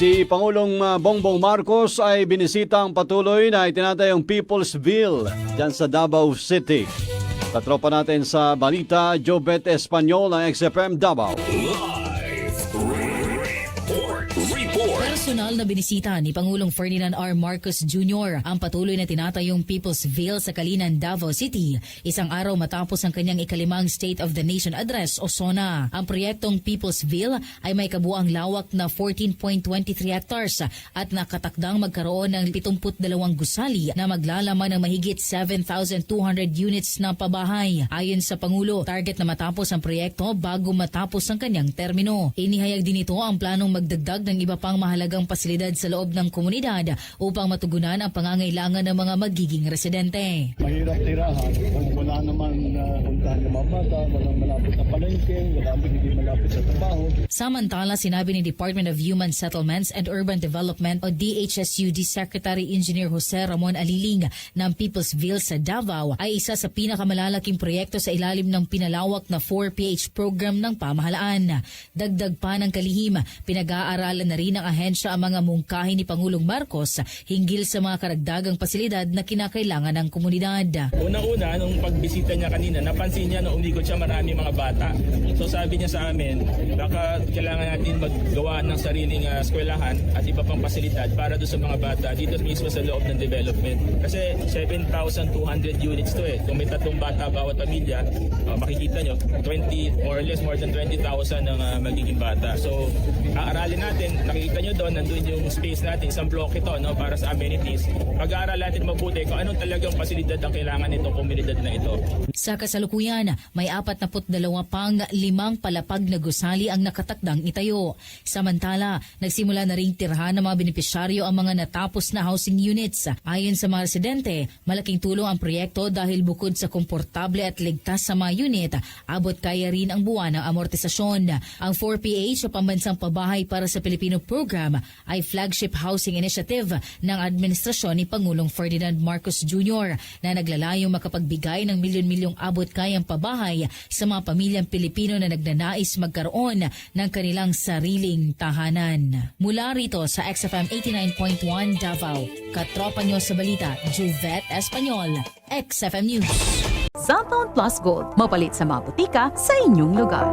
Si Pangulong Bongbong Marcos ay binisitang patuloy na itinatayong Peoplesville dyan sa Davao City. Katropa natin sa balita, Jobet Espanyol ng XFM Davao. Personal na binisita ni Pangulong Ferdinand R. Marcos Jr. ang patuloy na tinatayong Peoplesville sa Kalinan, Davao City, isang araw matapos ang kanyang ikalimang State of the Nation Address o SONA. Ang proyektong Peoplesville ay may kabuang lawak na 14.23 hectares at nakatakdang magkaroon ng 72 gusali na maglalaman ng mahigit 7,200 units na pabahay. Ayon sa Pangulo, target na matapos ang proyekto bago matapos ang kanyang termino. Inihayag din ito ang planong magdagdag ng iba pang mahalagang pasilidad sa loob ng komunidad upang matugunan ang pangangailangan ng mga magiging residente. Mahirap tirahan kung wala naman puntahan ng mga bata, walang malapit na palengke, hindi malapit sa trabaho. Samantala, sinabi ni Department of Human Settlements and Urban Development o DHSUD Secretary Engineer Jose Ramon Aliling ng Peoplesville sa Davao ay isa sa pinakamalalaking proyekto sa ilalim ng pinalawak na 4PH program ng pamahalaan. Dagdag pa ng kalihim, pinag-aaralan na rin ng ahensya ang mga mungkahi ni Pangulong Marcos hinggil sa mga karagdagang pasilidad na kinakailangan ng komunidad. Una-una, nung pagbisita niya kanina, napansin niya na umikot siya marami mga bata. So sabi niya sa amin, baka kailangan natin maggawa ng sariling eskwelahan at iba pang pasilidad para doon sa mga bata dito mismo sa loob ng development. Kasi 7,200 units to eh. Kung may 3 bata bawat pamilya, makikita nyo, 20 or less more than 20,000 ang magiging bata. So aaralin natin, nakikita nyo doon, nandun yung space natin, isang block ito no, para sa amenities. Pag-aaral natin mabuti kung anong talagang pasilidad ang kailangan nitong komunidad na ito. Sa kasalukuyan, may 42 pang 5 palapag na gusali ang nakatakdang itayo. Samantala, nagsimula na rin tirhan ng mga benepisyaryo ang mga natapos na housing units. Ayon sa mga residente, malaking tulong ang proyekto dahil bukod sa komportable at ligtas sa mga unit, abot kaya rin ang buwan ng amortisasyon. Ang 4PH o Pambansang Pabahay para sa Pilipino program ay flagship housing initiative ng administrasyon ni Pangulong Ferdinand Marcos Jr. na naglalayong makapagbigay ng milyon-milyong abot kayang pabahay sa mga pamilyang Pilipino na nagnanais magkaroon ng kanilang sariling tahanan. Mula rito sa XFM 89.1 Davao, katropa nyo sa balita, Jovette Espanyol, XFM News. Cellphone Plus Gold, mapalit sa mga butika sa inyong lugar.